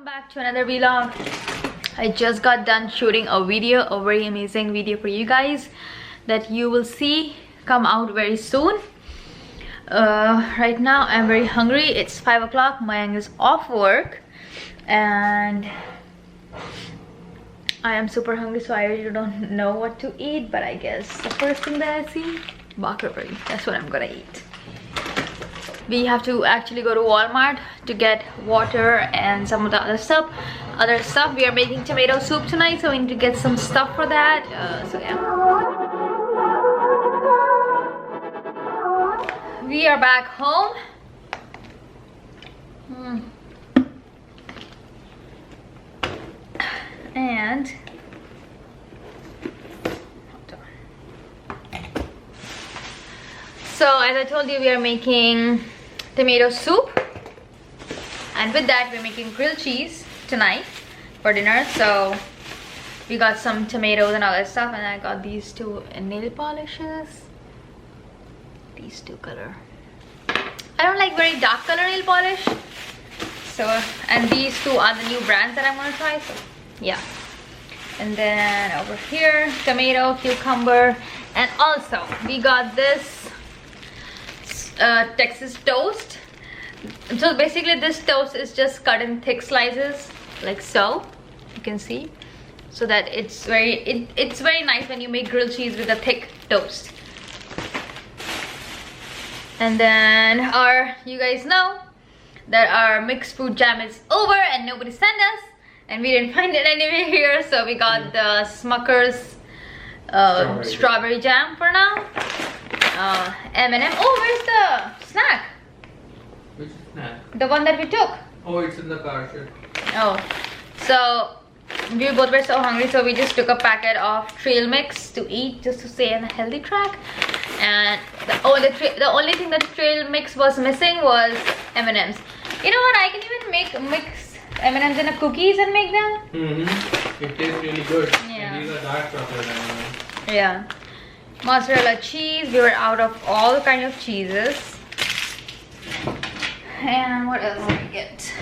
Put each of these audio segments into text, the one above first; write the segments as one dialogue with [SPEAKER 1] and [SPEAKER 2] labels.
[SPEAKER 1] Back to another vlog. I just got done shooting a very amazing video for you guys that you will see come out very soon. Right now I'm very hungry. It's 5 o'clock. Mayang is off work and I am super hungry, so I really don't know what to eat, but I guess the first thing that I see, bakar, that's what I'm gonna eat. We have to actually go to Walmart to get water and some of the other stuff. We are making tomato soup tonight, so we need to get some stuff for that. So yeah. We are back home. And so as I told you, we are making tomato soup, and with that we're making grilled cheese tonight for dinner. So we got some tomatoes and all that stuff, and I got these two nail polishes. These two color. I don't like very dark color nail polish. So, and these two are the new brands that I'm gonna try. So yeah. And then over here, tomato, cucumber, and also we got this Texas toast. So basically this toast is just cut in thick slices like so, you can see, so that it's very nice when you make grilled cheese with a thick toast. And then you guys know that our mixed fruit jam is over and nobody sent us, and we didn't find it anywhere here, so we got the Smucker's strawberry jam for now. M&M. Oh, where's the snack?
[SPEAKER 2] Which snack?
[SPEAKER 1] The one that we took.
[SPEAKER 2] Oh, it's in the car, sure.
[SPEAKER 1] Oh, so we both were so hungry, so we just took a packet of trail mix to eat, just to stay on a healthy track. And the only thing that trail mix was missing was M&Ms. You know what? I can even mix M&Ms in a cookies and make them.
[SPEAKER 2] It tastes really good.
[SPEAKER 1] Yeah.
[SPEAKER 2] And these are dark chocolate M&Ms.
[SPEAKER 1] Yeah. Mozzarella cheese. We were out of all kind of cheeses. And what else did we get?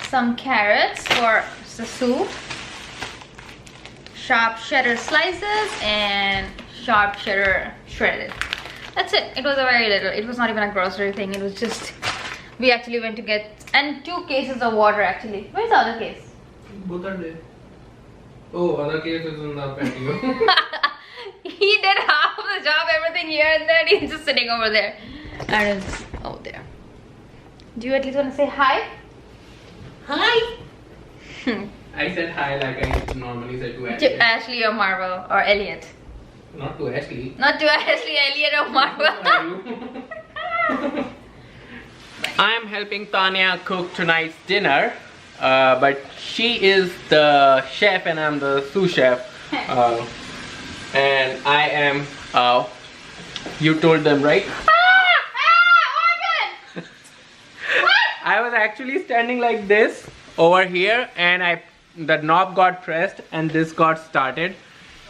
[SPEAKER 1] Some carrots for the soup. Sharp cheddar slices and sharp cheddar shredded. That's it. It was a very little. It was not even a grocery thing. It was just, we actually went to get, and 2 cases of water actually. Where's the other case?
[SPEAKER 2] Both are there. Oh, other case is in the patio.
[SPEAKER 1] He did half of the job, everything here and there. He's just sitting over there. And it's over there. Do you at least want to say hi? Hi!
[SPEAKER 2] I said hi like I normally say to Ashley.
[SPEAKER 1] To Ashley or Marvel or Elliot.
[SPEAKER 2] Not to Ashley.
[SPEAKER 1] Not to Ashley, Elliot or Marvel.
[SPEAKER 2] I am helping Tanya cook tonight's dinner, but she is the chef and I'm the sous chef. And I am, you told them, right? I was actually standing like this over here, and the knob got pressed and this got started,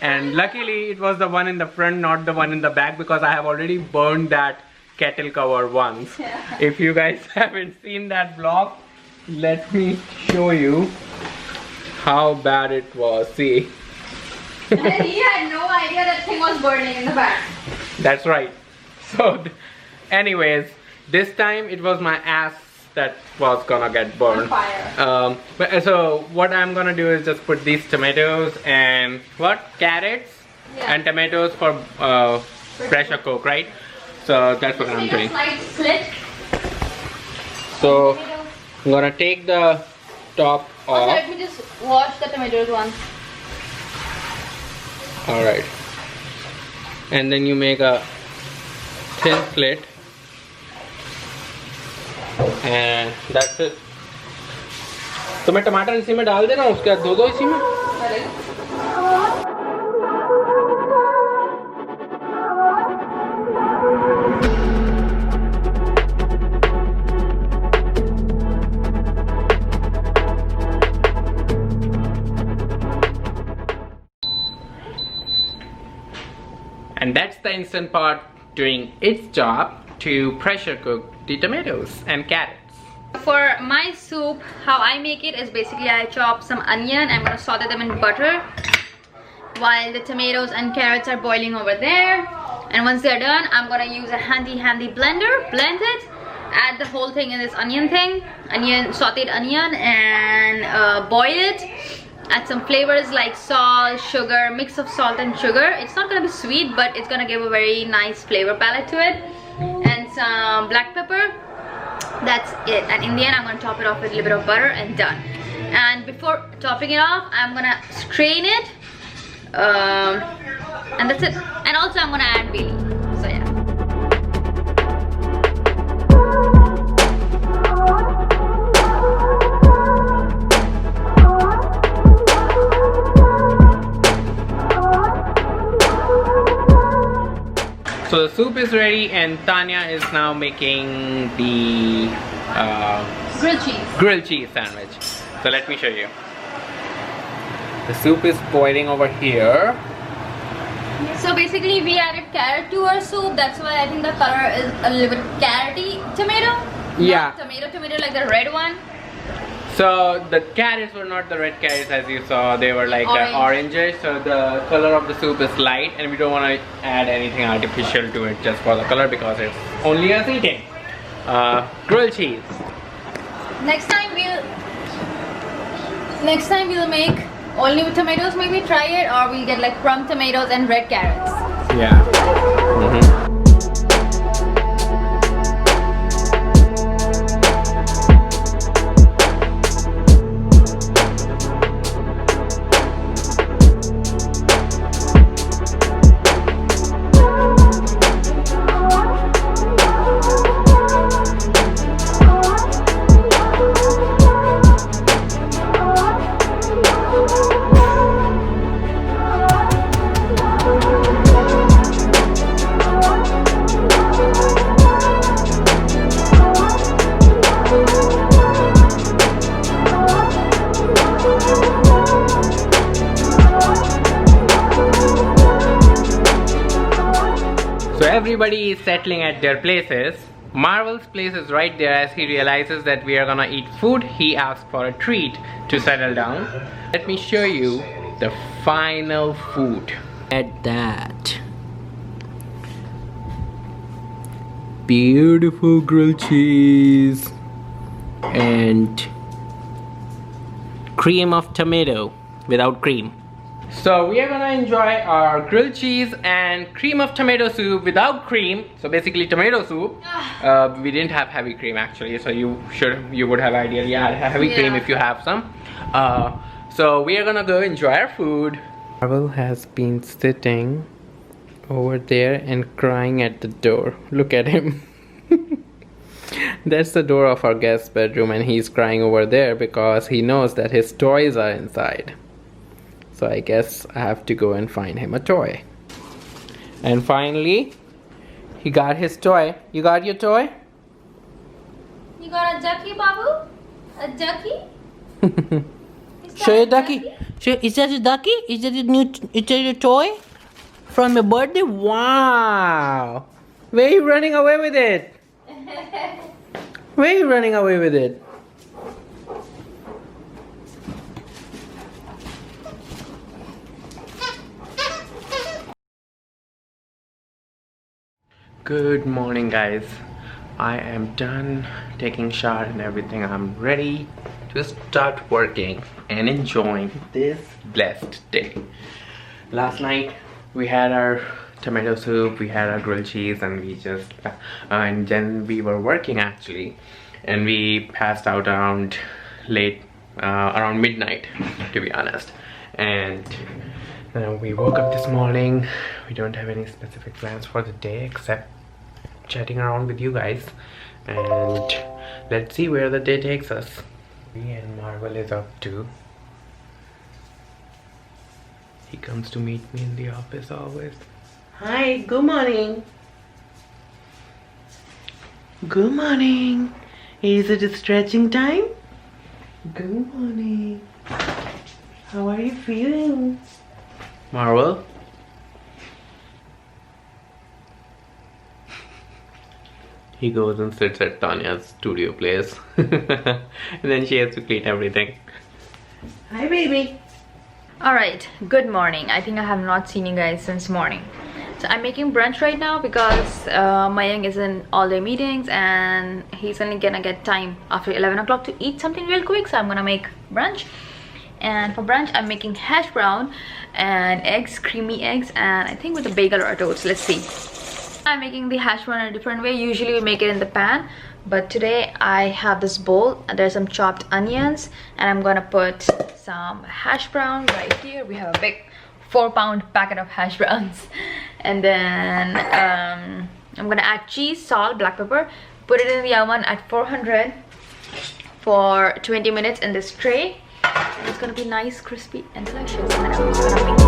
[SPEAKER 2] and luckily it was the one in the front, not the one in the back, because I have already burned that kettle cover once. Yeah. If you guys haven't seen that vlog, let me show you how bad it was. See.
[SPEAKER 1] And he had no idea that thing was burning in the back.
[SPEAKER 2] That's right. So anyways, this time it was my ass that was gonna get burned.
[SPEAKER 1] On fire.
[SPEAKER 2] So what I'm gonna do is just put these tomatoes and carrots and tomatoes for pressure cook, right? So that's what I'm doing.
[SPEAKER 1] Slight slit.
[SPEAKER 2] So I'm gonna take the top off.
[SPEAKER 1] Also, let me just watch the tomatoes once.
[SPEAKER 2] Alright. And then you make a thin slit. And that's it. तो मैं टमाटर इसी में डाल देना, उसके बाद दो इसी में. And that's the instant pot doing its job to pressure cook the tomatoes and carrots.
[SPEAKER 1] For my soup, how I make it is basically I chop some onion. I'm gonna saute them in butter while the tomatoes and carrots are boiling over there. And once they're done, I'm gonna use a handy blender, blend it, add the whole thing in this onion thing, sauteed onion, and boil it. Add some flavors like salt, sugar, mix of salt and sugar. It's not gonna be sweet, but it's gonna give a very nice flavor palette to it. And some black pepper. That's it. And in the end, I'm gonna top it off with a little bit of butter and done. And before topping it off, I'm gonna strain it. And that's it. And also I'm gonna add basil. So yeah.
[SPEAKER 2] So the soup is ready and Tanya is now making the grilled cheese sandwich. So let me show you. The soup is boiling over here.
[SPEAKER 1] So basically we added carrot to our soup. That's why I think the color is a little bit carroty tomato.
[SPEAKER 2] Yeah.
[SPEAKER 1] Not tomato like the red one.
[SPEAKER 2] So the carrots were not the red carrots as you saw, they were like orangish. So the color of the soup is light and we don't want to add anything artificial to it just for the color because it's only us eating grilled cheese.
[SPEAKER 1] Next time we'll make only with tomatoes, maybe try it, or we'll get like plum tomatoes and red carrots.
[SPEAKER 2] Yeah. So everybody is settling at their places. Marvel's place is right there. As he realizes that we are gonna eat food, he asks for a treat to settle down. Let me show you the final food. At that. Beautiful grilled cheese and cream of tomato without cream. So we are gonna enjoy our grilled cheese and cream of tomato soup without cream. So basically tomato soup. We didn't have heavy cream actually, so you would have ideally add heavy cream if you have some. So we are gonna go enjoy our food. Marvel has been sitting over there and crying at the door. Look at him. That's the door of our guest bedroom and he's crying over there because he knows that his toys are inside. So I guess I have to go and find him a toy. And finally, he got his toy. You got your toy?
[SPEAKER 1] You got a ducky, Babu? A ducky?
[SPEAKER 2] Show your ducky. Is that a ducky? Is that your toy? From your birthday? Wow! Where are you running away with it? Where are you running away with it? Good morning guys. I am done taking shower and everything. I'm ready to start working and enjoying this blessed day. Last night we had our tomato soup, we had our grilled cheese, and we just and then we were working actually, and we passed out around around midnight to be honest. And we woke up this morning. We don't have any specific plans for the day except chatting around with you guys, and let's see where the day takes us. Me and Marvel is up too. He comes to meet me in the office always. Hi, good morning. Good morning. Is it a stretching time? Good morning. How are you feeling? Marvel? He goes and sits at Tanya's studio place. And then she has to clean everything. Hi, baby.
[SPEAKER 1] Alright, good morning. I think I have not seen you guys since morning. So I'm making brunch right now because Mayang is in all day meetings and he's only gonna get time after 11 o'clock to eat something real quick. So I'm gonna make brunch. And for brunch, I'm making hash brown and eggs, creamy eggs, and I think with a bagel or a toast. Let's see. I'm making the hash brown in a different way. Usually we make it in the pan, but today I have this bowl. There's some chopped onions, and I'm gonna put some hash brown right here. We have a big 4-pound packet of hash browns. And then I'm gonna add cheese, salt, black pepper, put it in the oven at 400 for 20 minutes in this tray. It's gonna be nice, crispy, and delicious. And then I'm just gonna make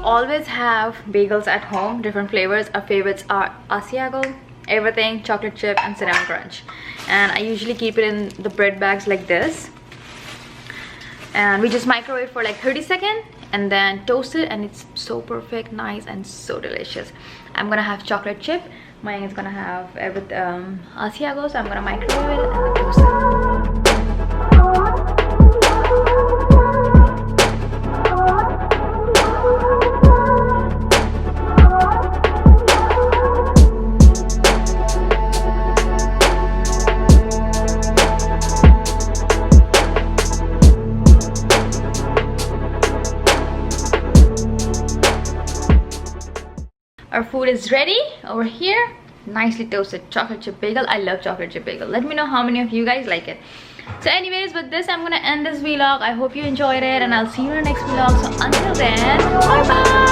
[SPEAKER 1] always have bagels at home, different flavors. Our favorites are asiago, everything, chocolate chip, and cinnamon crunch. And I usually keep it in the bread bags like this. And we just microwave for like 30 seconds and then toast it, and it's so perfect, nice, and so delicious. I'm gonna have chocolate chip. Mine is gonna have asiago, so I'm gonna microwave it and then toast it. Our food is ready over here. Nicely toasted chocolate chip bagel. I love chocolate chip bagel. Let me know how many of you guys like it. So anyways, with this, I'm gonna end this vlog. I hope you enjoyed it, and I'll see you in the next vlog. So until then, bye bye.